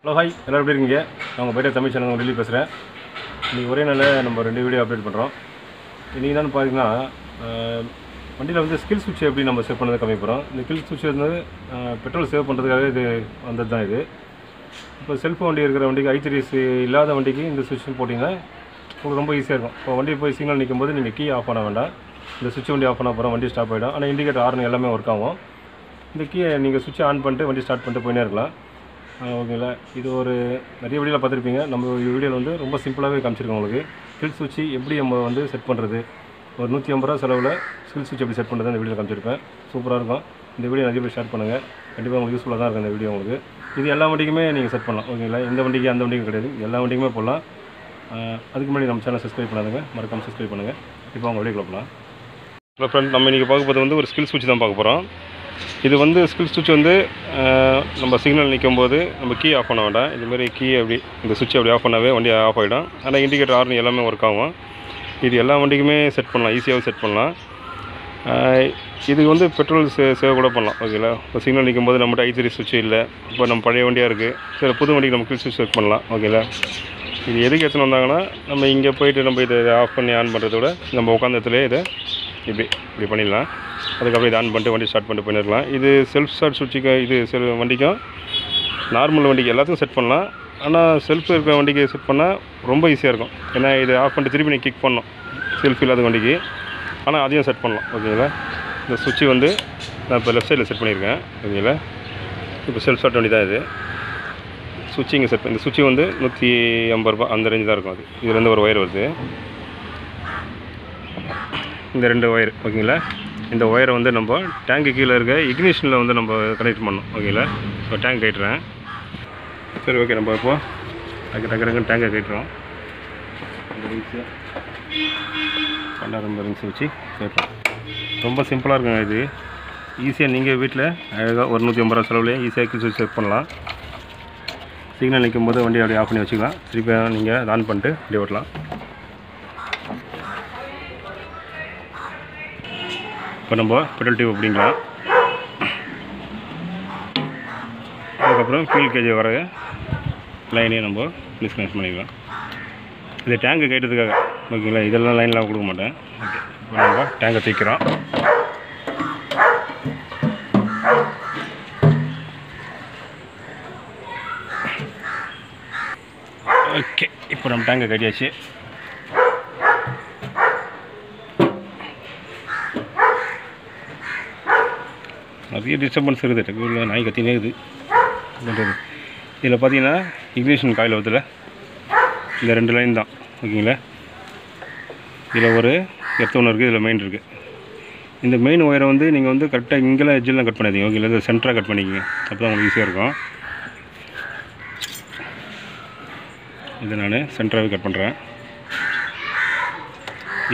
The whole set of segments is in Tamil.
ஹலோ ஹாய், எல்லோரும் எப்படி இருக்கீங்க? நான் உங்கள் பேர் தமிழ் சேனல் டெல்லி பேசுகிறேன். இன்றைக்கி ஒரே நாளில் நம்ம 2 வீடியோ அப்டேட் பண்ணுறோம். இன்றைக்கி என்னென்னு பார்த்தீங்கன்னா, வண்டியில் வந்து ஸ்கில் சுவிட்ச் எப்படி நம்ம சேவ் பண்ணதை கம்மி போகிறோம். இந்த ஸ்கில் சுவிட்ச் வந்து பெட்ரோல் சேவ் பண்ணுறதுக்காக இது வந்தது தான். இது இப்போ செல்ஃப் வண்டி இருக்கிற வண்டிக்கு ஐ3 இல்லாத வண்டிக்கு இந்த சுவிட்ச் போட்டிங்கன்னா உங்களுக்கு ரொம்ப ஈஸியாக இருக்கும். இப்போ வண்டி போய் சிக்னல் நிற்கும் போது நீங்கள் கீ ஆஃப் பண்ண வேண்டாம். இந்த சுவிட்ச் வண்டி ஆஃப் பண்ண போகிறோம், வண்டி ஸ்டாப் ஆகிடும். ஆனால் இண்டிகேட்டர் ஹார்ன் எல்லாமே ஒர்க் ஆகும். இந்த கீயை நீங்கள் சுவிட்சை ஆன் பண்ணிட்டு வண்டி ஸ்டார்ட் பண்ணிட்டு போயினே இருக்கலாம். ஓகேங்களா? இது ஒரு நிறைய வீடியோவில் பார்த்துருப்பீங்க. நம்ம வீடியோவில் வந்து ரொம்ப சிம்பிளாகவே காமிச்சிருக்கோம் உங்களுக்கு. ஸ்கில் சுவிட்ச் எப்படி நம்ம வந்து செட் பண்ணுறது, ஒரு 150 ரூபா செலவில் ஸ்கில் சுவிட்ச் எப்படி செட் பண்ணுறது அந்த வீடியோவில் காமிச்சிருப்பேன். சூப்பராக இருக்கும். இந்த வீடியோ நிறைய பேர் ஷேர் பண்ணுங்கள். கண்டிப்பாக உங்களுக்கு யூஸ்ஃபுல்லாக தான் இருக்கும் இந்த வீடியோ உங்களுக்கு. இது எல்லா வண்டிக்குமே நீங்கள் செட் பண்ணலாம். ஓகேங்களா? இந்த வண்டிக்கு அந்த வண்டிக்கும் கிடையாது, எல்லா வண்டிக்குமே போடலாம். அதுக்கு முன்னாடி நம்ம சேனல் சப்ஸ்கிரைப் பண்ணாதுங்க, மறக்காமல் சப்ஸ்கிரைப் பண்ணுங்கள். இப்போ அவங்க வீடியோ போகலாம். ஹலோ ஃப்ரெண்ட், நம்ம இன்றைக்கி பார்க்க போகிறது வந்து ஒரு ஸ்கில் சுவிட்ச் தான் பார்க்க போகிறோம். இது வந்து ஸ்கில் சுவிட்ச் வந்து நம்ம சிக்னல் நிற்கும் போது நம்ம கீ ஆஃப் பண்ண வேண்டாம். இதுமாரி கீ அப்படி இந்த சுவிட்ச் அப்படி ஆஃப் பண்ணாவே வண்டி ஆஃப் ஆகிடும். ஆனால் இண்டிகேட்டர் ஹார்ன் எல்லாமே ஒர்க் ஆகும். இது எல்லா வண்டிக்குமே செட் பண்ணலாம், ஈஸியாகவே செட் பண்ணலாம். இது வந்து பெட்ரோல் சேவ் கூட பண்ணலாம். ஓகேங்களா? இப்போ சிக்னல் நிற்கும் போது நம்மகிட்ட ஐ3 சுவிட்ச் இல்லை, இப்போ நம்ம பழைய வண்டியாக இருக்குது, சரி புது வண்டிக்கு நம்ம ஸ்கில் சுவிட்ச் செட் பண்ணலாம். ஓகேங்களா? இது எதுக்கு எடுத்துன்னு வந்தாங்கன்னா, நம்ம இங்கே போய்ட்டு நம்ம இதை ஆஃப் பண்ணி ஆன் பண்ணுறத விட நம்ம உட்காந்த இடத்துலேயே இதை இப்படி பண்ணிடலாம். அதுக்கப்புறம் இதை ஆன் பண்ணிட்டு வண்டி ஸ்டார்ட் பண்ணிட்டு பண்ணிடலாம். இது செல்ஃப் ஸ்டார்ட் சுவிட்சுக்கு, இது வண்டிக்கும் நார்மல் வண்டிக்கு எல்லாத்துக்கும் செட் பண்ணலாம். ஆனால் செல்ஃப் இருக்கிற வண்டிக்கு செட் பண்ணால் ரொம்ப ஈஸியாக இருக்கும். ஏன்னா இது ஆஃப் பண்ணிட்டு திருப்பி நீங்கள் கிக் பண்ணணும் செல்ஃப் இல்லாத வண்டிக்கு. ஆனால் அதையும் செட் பண்ணலாம். ஓகேங்களா? இந்த சுவிட்சு வந்து நான் இப்போ லெஃப்ட் சைடில் செட் பண்ணியிருக்கேன். ஓகேங்களா? இப்போ செல்ஃப் ஸ்டார்ட் வண்டி தான் இது. சுவிட்சு இங்கே செட் பண்ணி, இந்த சுவிட்சு வந்து 150 ரூபா அந்த ரேஞ்சு தான் இருக்கும். அது இதுலேருந்து ஒரு ஒயர் வருது, இந்த 2 ஒயர். ஓகேங்களா? இந்த ஒயரை வந்து நம்ம டேங்க்கு கீழே இருக்க இக்னிஷனில் வந்து நம்ம கனெக்ட் பண்ணோம். ஓகேங்களா? இப்போ டேங்க் கட்டுறேன். சரி, ஓகே. நம்ம இப்போது டக்கு டேங்கை கட்டுறோம். அந்த ரிங்ஸு 12 ரிங்ஸ் வச்சு கட்டுறோம். ரொம்ப சிம்பிளாக இருக்குங்க. இது ஈஸியாக நீங்கள் வீட்டில் அழகாக ஒரு 150 ரூபா செலவுலேயே ஈஸியாக கில் செட் பண்ணலாம். சிக்னல் நிற்கும் போது வண்டி அப்படியே ஆஃப் பண்ணி வச்சுக்கலாம். திருப்பி நீங்கள் ஆன் பண்ணிட்டு இப்படி ஓட்டலாம். இப்போ நம்ம பெட்ரோல் டியூப் அப்படிங்களா, அதுக்கப்புறம் ஃபியூல் கேஜ் வர லைனையும் நம்ம டிஸ்கனெக்ட் பண்ணிக்கலாம். இது டேங்கை கேட்டதுக்காக. ஓகேங்களா? இதெல்லாம் லைன்லாம் கொடுக்க மாட்டேன். ஓகே, இப்போ நம்ம டேங்கை தூக்கிறோம். ஓகே, இப்போ நம்ம டேங்கை கட்டியாச்சு. நிறைய டிஸ்டர்பன்ஸ் இருக்குது, டெக்னிக்கல் நாய் கத்தினே இருக்குது. இதில் பார்த்தீங்கன்னா இக்னிஷன் காயில் வருதுல, இந்த 2 லைன் தான். ஓகேங்களா? இதில் ஒரு எர்த் ஒன்று இருக்குது, இதில் மெயின் இருக்குது. இந்த மெயின் ஒயரை வந்து நீங்கள் வந்து கரெக்டாக இங்கெல்லாம் எட்ஜெல்லாம் கட் பண்ணாதீங்க. ஓகேங்களா? இது சென்டராக கட் பண்ணிக்கோங்க, அப்போ தான் உங்களுக்கு ஈஸியாக இருக்கும். இதை நான் சென்டராகவே கட் பண்ணுறேன்.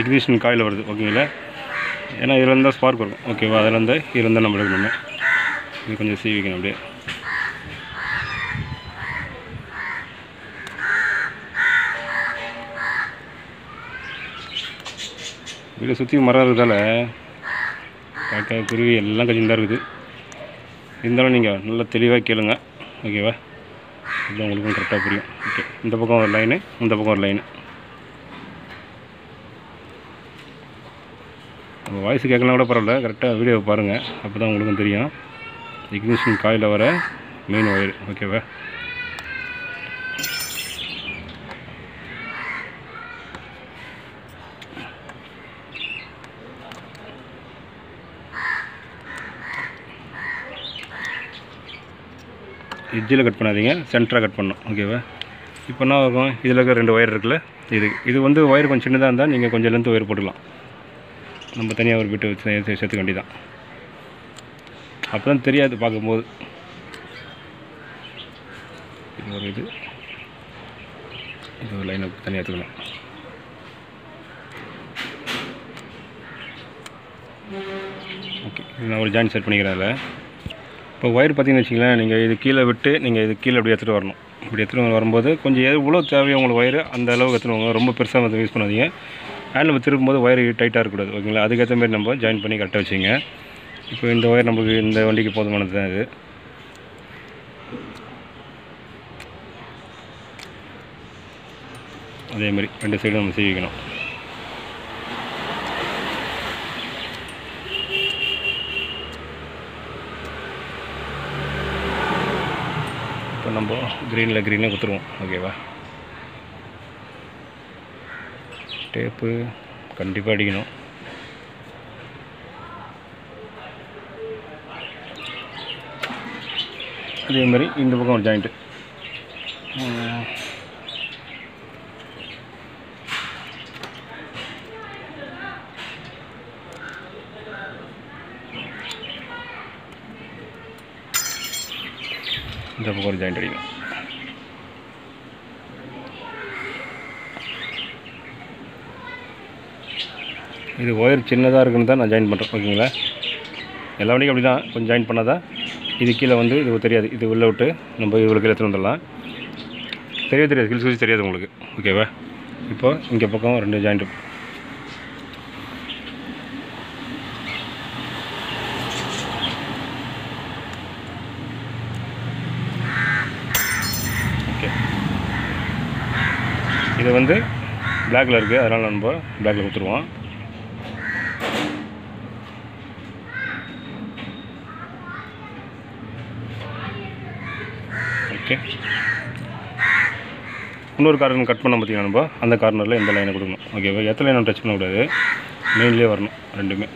இக்னிஷன் காயில் வருது. ஓகேங்களா? ஏன்னா இதில் இருந்தால் ஸ்பார்க் வரும். ஓகேவா? அதில் இருந்தால் நம்ம எடுக்கணுமே. இது கொஞ்சம் சீவிக்கணும் அப்படியே. வீட்டில் சுற்றி மரம் இருக்கிறதால காக்கா குருவி எல்லாம் கொஞ்சம் தான் இருக்குது. இருந்தாலும் நீங்கள் நல்லா தெளிவாக கேளுங்க. ஓகேவா? இதுதான் உங்களுக்கும் கரெக்டாக புரியும். ஓகே, இந்த பக்கம் ஒரு லைனு, இந்த பக்கம் ஒரு லைனு. நம்ம வாய்ஸ் கேட்கலாம் கூட பரவாயில்ல, கரெக்டாக வீடியோவை பாருங்கள், அப்போ தான் உங்களுக்கும் தெரியும். இக்னிஷன் காயில் வர மெயின் ஒயர். ஓகேவா? எட்ஜில் கட் பண்ணாதீங்க, சென்டராக கட் பண்ணணும். ஓகேவா? இப்போ என்ன ஆகும், இதில் இருக்க 2 ஒயர் இருக்குல்ல, இது வந்து ஒயர் கொஞ்சம் சின்னதாக இருந்தால் நீங்கள் கொஞ்சம் லென்த் ஒயர் போட்டுக்கலாம். நம்ம தனியாக ஒரு பிட்டு வச்சு சேர்த்துக்க வேண்டியதான். அப்போ தான் தெரியாது பார்க்கும்போது. இது ஒரு லைனை தனியாக எடுத்துக்கணும். ஓகே, நான் ஒரு ஜாயின் செட் பண்ணிக்கிறேன். அதில் இப்போ ஒயர் பார்த்தீங்கன்னு வச்சிங்களேன், நீங்கள் இது கீழே விட்டு நீங்கள் இது கீழே அப்படி எடுத்துகிட்டு வரணும். இப்படி எடுத்துகிட்டு வரும்போது கொஞ்சம் எவ்வளோ தேவையோ உங்களுக்கு ஒயர் அந்த அளவுக்கு எடுத்துகிட்டு வாங்க. ரொம்ப பெருசாக வந்து யூஸ் பண்ணாதீங்க. ஹேண்டில் திரும்பும்போது ஒயர் டைட்டாக இருக்கக்கூடாது. ஓகேங்களா? அதுக்கேற்ற மாதிரி நம்ம ஜாயின் பண்ணி கரெக்டாக வச்சுங்க. இப்போ இந்த ஒயர் நமக்கு இந்த வண்டிக்கு போதுமானது தான். இது அதேமாதிரி 2 சைடும் நம்ம சீவிக்கணும். இப்போ நம்ம க்ரீனில் கொடுத்துருவோம். ஓகேவா? டேப்பு கண்டிப்பாக அடிக்கணும். அதேமாதிரி இந்த பக்கம் ஒரு ஜாயிண்ட்டு. இந்த பக்கம் ஒரு ஜாயிண்ட் அடிக்கணும். இது ஒயர் சின்னதாக இருக்குன்னு தான் நான் ஜாயின் பண்ணுறேன். ஓகேங்களா? எல்லா வண்டிக்கும் அப்படி தான், கொஞ்சம் ஜாயின் பண்ணால் தான் இது கீழே வந்து இது தெரியாது. இது உள்ளே விட்டு நம்ம இவ்வளோ கீழே எடுத்துகிட்டு வந்துடலாம். தெரியாது கில் சுவிட்ச் தெரியாது உங்களுக்கு. ஓகேவா? இப்போ இங்கே பக்கம் 2 ஜாயிண்ட்டு. ஓகே, இது வந்து பிளாக்கில் இருக்குது, அதனால் நம்ம பிளாக்கில் கொடுத்துருவோம். ஓகே, இன்னொரு கார்னர் கட் பண்ண பார்த்தீங்கன்னா நம்ம அந்த கார்னரில் இந்த லைனை கொடுக்கணும். ஓகேவா? எத்தனை லைனை டச் பண்ணக்கூடாது, மெயின்லேயே வரணும் ரெண்டுமே.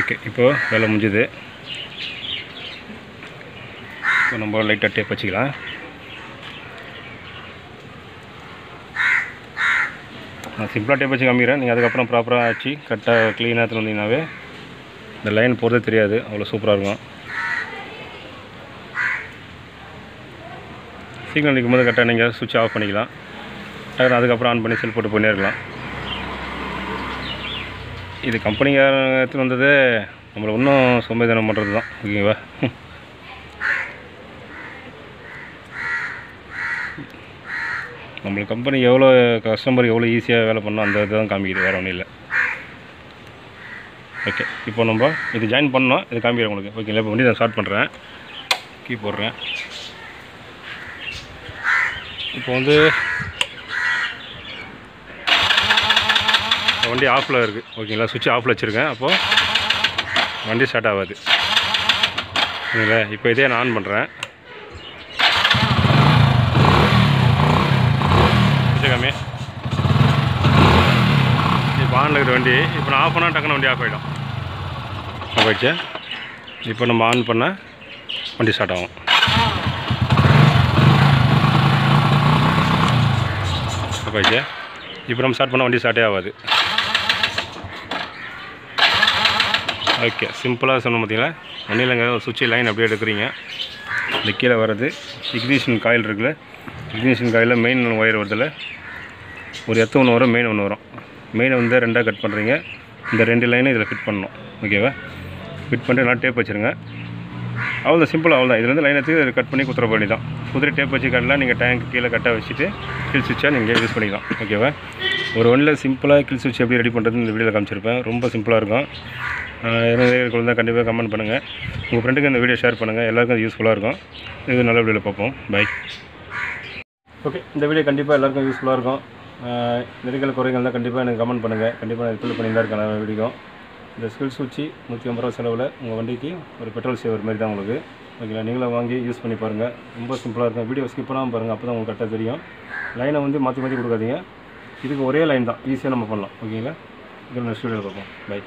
ஓகே, இப்போது வேலை முடிஞ்சுது. இப்போ நம்ம லைட்டாக டேப் வச்சுக்கலாம். நான் சிம்பிளாக டேப் வச்சு காமிக்கிறேன். நீங்கள் அதுக்கப்புறம் ப்ராப்பராக ஆச்சு கரெக்டாக க்ளீனாக எடுத்துகிட்டு வந்தீங்கன்னாவே இந்த லைன் போகிறதே தெரியாது, அவ்வளோ சூப்பராக இருக்கும். சிக்னல் நிற்கும் போது கரெக்டாக நீங்கள் சுவிட்ச் ஆஃப் பண்ணிக்கலாம். டக்குனு அதுக்கப்புறம் ஆன் பண்ணி செல் போட்டு போயினே இருக்கலாம். இது கம்பெனிக்கார எடுத்துகிட்டு வந்தது நம்மளை இன்னும் சோம்பேறித்தனம் பண்ணுறது தான். ஓகேவா? நம்மளுக்கு கம்பெனி எவ்வளோ கஸ்டமர் எவ்வளோ ஈஸியாக வேலை பண்ணோம் அந்த இதை தான் காமிக்குது, வேறு ஒன்றும் இல்லை. ஓகே, இப்போ நம்ம இது ஜாயின் பண்ணோம், இது காமிக்கிறேன் உங்களுக்கு. ஓகேங்களா? இப்போ வண்டி நான் ஸ்டார்ட் பண்ணுறேன், கீ போடுறேன். இப்போ வந்து வண்டி ஆஃபில் இருக்குது. ஓகேங்களா? சுவிட்ச் ஆஃபில் வச்சுருக்கேன். அப்போது வண்டி ஸ்டார்ட் ஆகாது. ஓகேங்களா? இப்போ இதே நான் ஆன் பண்ணுறேன். கம்மி இப்போ ஆனில் இருக்கிற வண்டி இப்போ நான் ஆஃப் பண்ணால் டக்குன்னு வண்டி ஆஃப் ஆகிடும். ஆஃப் ஆகிடுச்சு. இப்போ நம்ம ஆன் பண்ணால் வண்டி ஸ்டார்ட் ஆகும். ஆஃப் ஆகிடுச்சு. இப்போ நம்ம ஸ்டார்ட் பண்ணால் வண்டி ஸ்டார்ட்டே ஆகாது. ஓகே, சிம்பிளாக சொன்ன பார்த்தீங்களா? வண்டியிலங்க சுவிட்ச் லைன் அப்படியே எடுக்கிறீங்க. இந்த கீழே வர்றது இக்னிஷன் காயில் இருக்குல்ல, இக்னிஷன் காயில் மெயின் ஒயர் வருதில்ல, ஒரு எத்து ஒன்று வரும், மெயின் ஒன்று வரும். மெயினை வந்து 2ஆக கட் பண்ணுறீங்க. இந்த 2 லைனை இதில் ஃபிட் பண்ணணும். ஓகேவா? ஃபிட் பண்ணிட்டு நல்லா டேப் வச்சுருங்க. அவ்வளோ சிம்பிளாக அவ்வளோதான். இதுலேருந்து லைன் எடுத்து கட் பண்ணி குத்துற பண்ணி தான். குதிரை டேப் வச்சு கட்டலாம். நீங்கள் டேங்க் கீழே கட்டாக வச்சுட்டு கில் சுவிட்சாக நீங்கள் யூஸ் பண்ணிக்கலாம். ஓகேவா? ஒரு ஒன்றில் சிம்பிளாக கில் சுவிட்ச் எப்படி ரெடி பண்ணுறது இந்த வீடியோவில் காமிச்சிருப்பேன். ரொம்ப சிம்பிளாக இருக்கும். இருந்தால் கண்டிப்பாக கமெண்ட் பண்ணுங்கள். உங்கள் ஃப்ரெண்டுக்கு இந்த வீடியோ ஷேர் பண்ணுங்கள். எல்லாருக்கும் அது யூஸ்ஃபுல்லாக இருக்கும். இது நல்ல வீடியோவில் பார்ப்போம். பை. ஓகே, இந்த வீடியோ கண்டிப்பாக எல்லாருக்கும் யூஸ்ஃபுல்லாக இருக்கும். நெருக்கல் குறைகள் தான் கண்டிப்பாக எனக்கு கமெண்ட் பண்ணுங்கள். கண்டிப்பாக நான் ரிப்ளை பண்ணியிருந்தா இருக்கேன் வீடியோ. இந்த ஸ்கில் சுவிட்சு 150 ரூபா செலவில் உங்கள் வண்டிக்கு ஒரு பெட்ரோல் சேவர் மாதிரி தான் உங்களுக்கு. ஓகேங்களா? நீங்களும் வாங்கி யூஸ் பண்ணி பாருங்கள். ரொம்ப சிம்பிளாக இருக்கும். வீடியோ ஸ்கிப் பண்ணாமல் பாருங்கள், அப்போ தான் உங்களுக்கு கரெக்டாக தெரியும். லைனை வந்து மாற்றி கொடுக்காதீங்க. இதுக்கு ஒரே லைன் தான், ஈஸியாக நம்ம பண்ணலாம். ஓகேங்களா? இதில் நெக்ஸ்ட் வீடியோவில் பார்ப்போம். பை.